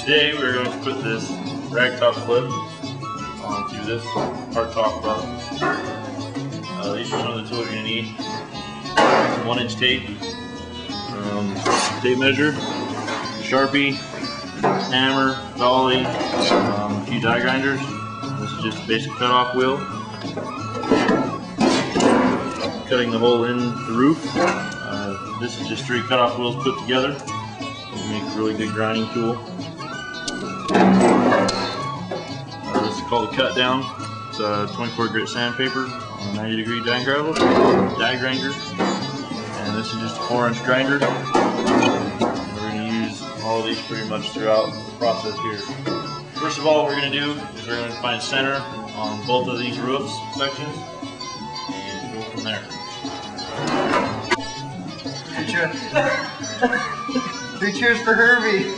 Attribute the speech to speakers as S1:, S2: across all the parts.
S1: Today we're going to put this Ragtop clip onto this hardtop bottom. These are some of the tools you're going to need. Some 1-inch tape, tape measure, Sharpie, hammer, dolly, a few die grinders. This is just a basic cutoff wheel. Cutting the hole in the roof. This is just 3 cutoff wheels put together. It'll make a really good grinding tool. This is called a cut down. It's a 24 grit sandpaper on a 90-degree die grinder. And this is just a 4-inch grinder. We're going to use all of these pretty much throughout the process here. First of all, what we're going to do is we're going to find center on both of these roofs sections and go from there.
S2: Three cheers for Herbie.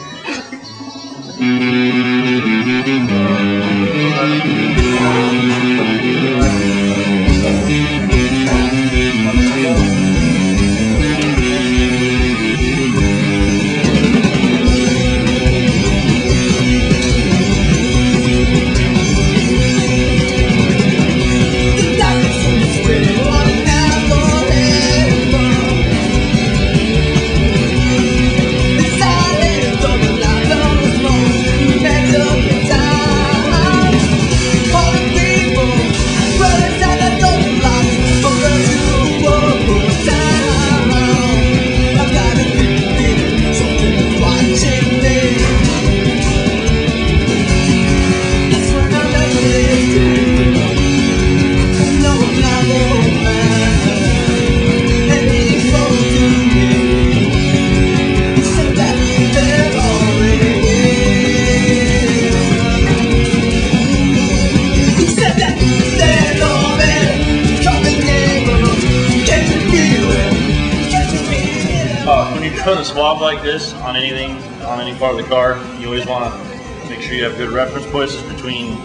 S1: When you put a swab like this on anything, on any part of the car, you always want to make sure you have good reference points between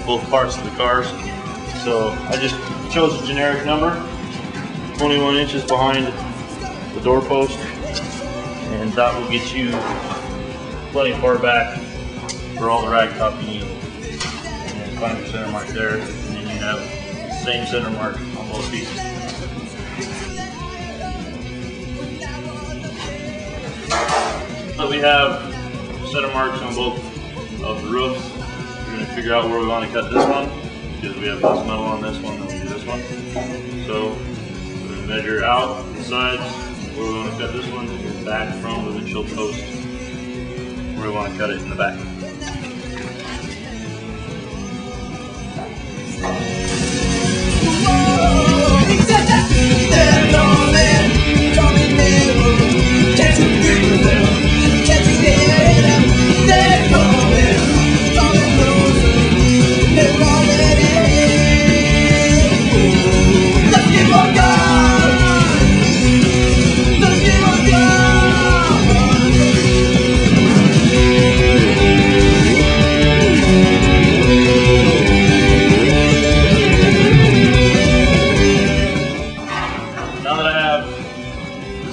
S1: both parts of the cars. So I just chose a generic number, 21 inches behind the door post, and that will get you plenty far back for all the Ragtop you need. And find your center mark there, and then you have the same center mark on both pieces. So we have center marks on both of the roofs. We're going to figure out where we want to cut this one, because we have this metal on this one and we do this one. So we're going to measure out the sides where we want to cut this one, and back from the windshield post where we want to cut it in the back.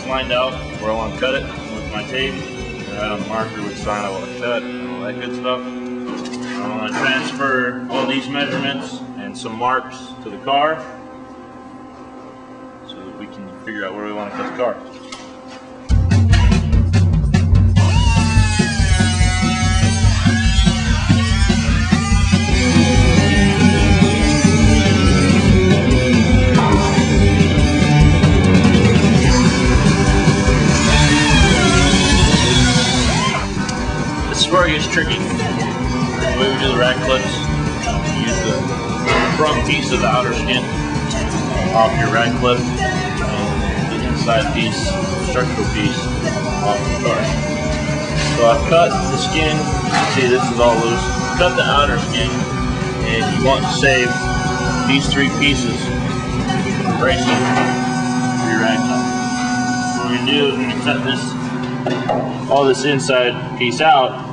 S1: Lined out where I want to cut it with my tape, and right on the marker which side I want to cut, and all that good stuff. I want to transfer all these measurements and some marks to the car so that we can figure out where we want to cut the car. This is where it gets tricky. The way we do the rag clips, you use the front piece of the outer skin off your rag clip and the inside piece, structural piece, off the car. So I've cut the skin. See, this is all loose. Cut the outer skin, and you want to save these 3 pieces for bracing for your rag top. What we're going to do is we're going to cut all this inside piece out,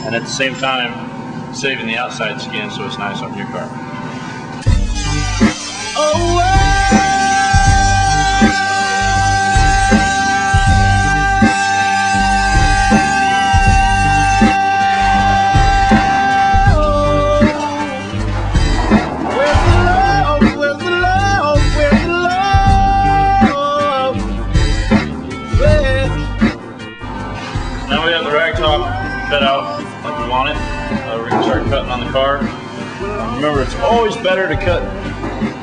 S1: and at the same time saving the outside skin so it's nice on your car. Oh, car. Remember, it's always better to cut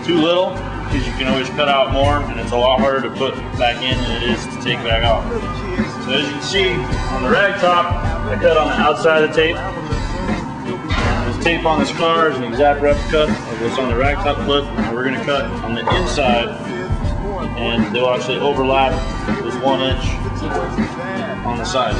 S1: too little because you can always cut out more, and it's a lot harder to put back in than it is to take back off. So as you can see, on the Ragtop, I cut on the outside of the tape. This tape on this car is an exact replica of what's on the Ragtop clip, and we're going to cut on the inside, and they'll actually overlap with 1 inch on the sides.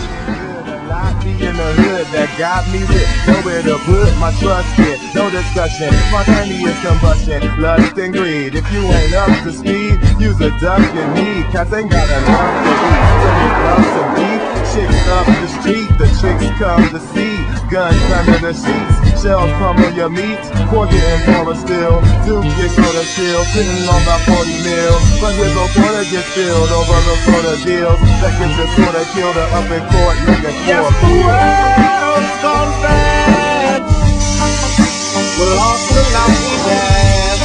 S3: In the hood that got me with nowhere to put my trust in, no discussion, spontaneous combustion, lust and greed. If you ain't up to speed, use a duck and need, cause ain't got enough to eat. So you love some beef, chicks up the street, the chicks come to see, guns under the sheets, shells pummel your meat, pork getting for a steal, Duke get soda chill, sitting on about 40 mil, but here's no quarter get filled over the soda deals, that gets your sorta killed up in court, looking for
S4: yes, the world's gone bad. We're lost without we have.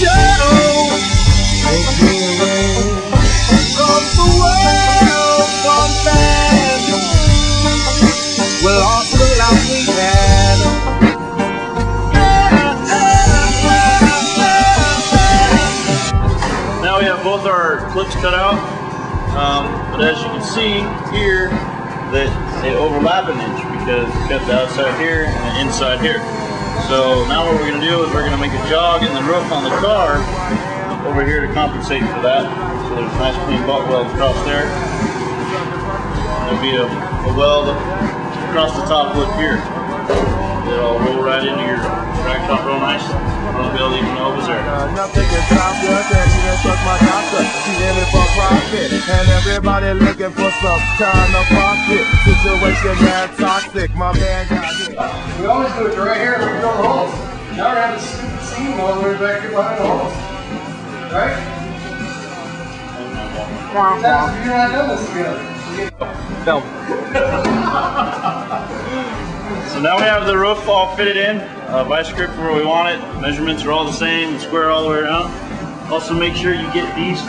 S4: Joe, cause the world's gone bad. We're lost without we have.
S1: Now we have both our clips cut out, but as you can see here, that they overlap an inch because we cut the outside here and the inside here. So now what we're going to do is we're going to make a jog in the roof on the car over here to compensate for that. So there's a nice clean butt weld across there. There'll be a weld across the top lip here. It'll roll right into your Ragtop real nice. I won't be able to even know it was there.
S3: Nothing can stop you, that you done took my doctor. She in it for profit, and everybody looking for some kind of profit. Situation mad toxic, my man got hit.
S2: We always do it right here and we fill the holes. Now we're having stupid steam all the way back here behind the holes. Right? Now, you're not done this together.
S1: No. So now we have the roof all fitted in, vice grip where we want it, measurements are all the same, square all the way around. Also make sure you get these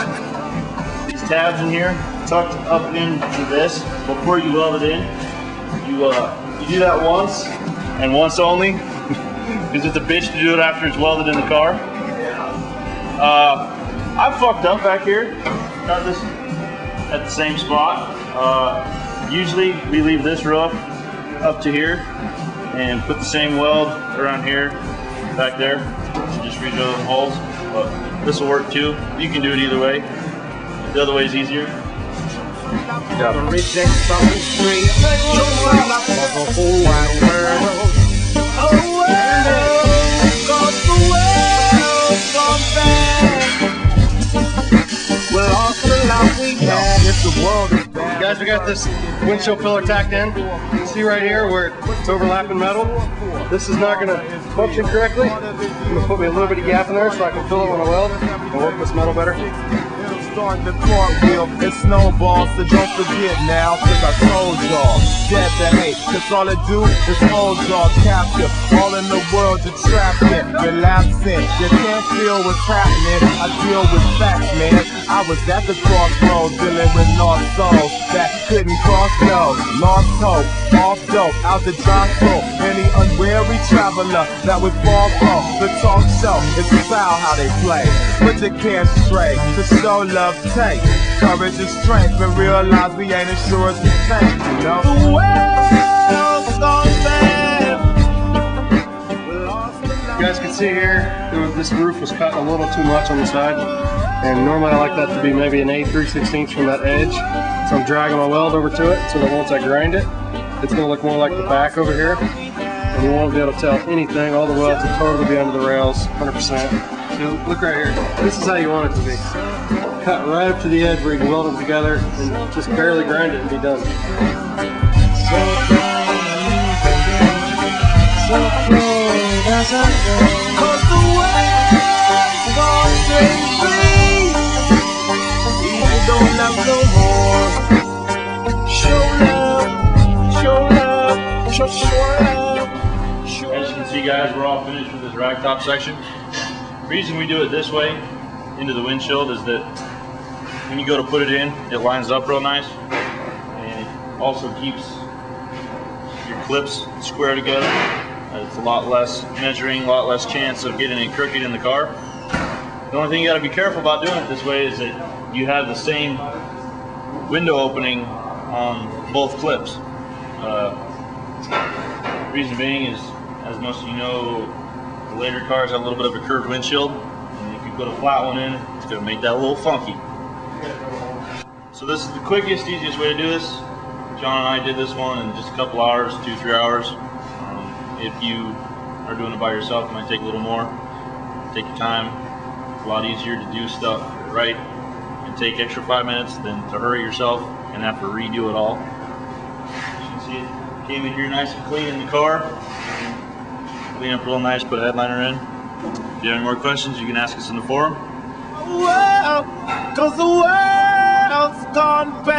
S1: tabs in here tucked up into this before you weld it in. You do that once, and once only, because it's a bitch to do it after it's welded in the car. I fucked up back here, got this at the same spot. Usually we leave this roof up to here and put the same weld around here, back there. Just redrill the holes, but this will work too. You can do it either way. The other way is easier.
S4: The reject from the street, the whole wide world. Oh, well, cause the world's gone bad. We're lost without we have. If the world is bad.
S2: Guys, we got this windshield filler tacked in. You can see right here where it's overlapping metal. This is not going to function correctly. I'm going to put me a little bit of gap in there so I can fill it when I weld and work this metal better.
S3: Start the cartwheel, it snowballs, so don't forget now, cause I told y'all, dead to hate, cause all it do is hold y'all captive, all in the world you're trapped in, relapsing, you can't feel what's happening, I deal with facts, man, I was at the crossroads, dealing with lost souls, that couldn't cross no, lost hope, off dope, out the drop flow, any unwary traveler that would fall from the talk show, it's foul how they play, but you can't stray, to show love take, courage and strength, and realize we ain't as sure as we think, you know?
S4: The world's gone bad.
S2: You guys can see here, this roof was cut a little too much on the side, and normally I like that to be maybe an 8 3/16 from that edge, so I'm dragging my weld over to it, so that once I grind it, it's going to look more like the back over here, and you won't be able to tell anything. All the welds will totally be under the rails, 100%. So look right here, this is how you want it to be. Cut right up to the edge where you can weld them together and just barely grind it and be done.
S4: Cause the world's gone crazy. People don't love no more. Show love, show love, show love.
S1: As you can see, guys, we're all finished with this Ragtop section. The reason we do it this way into the windshield is that when you go to put it in, it lines up real nice, and it also keeps your clips square together. It's a lot less measuring, a lot less chance of getting it crooked in the car. The only thing you got to be careful about doing it this way is that you have the same window opening on both clips. Reason being is, as most of you know, the later cars have a little bit of a curved windshield, and if you put a flat one in, it's going to make that a little funky. So this is the quickest, easiest way to do this. John and I did this one in just a couple hours, 2-3 hours. If you are doing it by yourself, it might take a little more. Take your time. It's a lot easier to do stuff right and take extra 5 minutes than to hurry yourself and have to redo it all. As you can see, it came in here nice and clean in the car. Clean up real nice, put a headliner in. If you have any more questions, you can ask us in the forum.
S3: Well, 'cause the world's gone bad.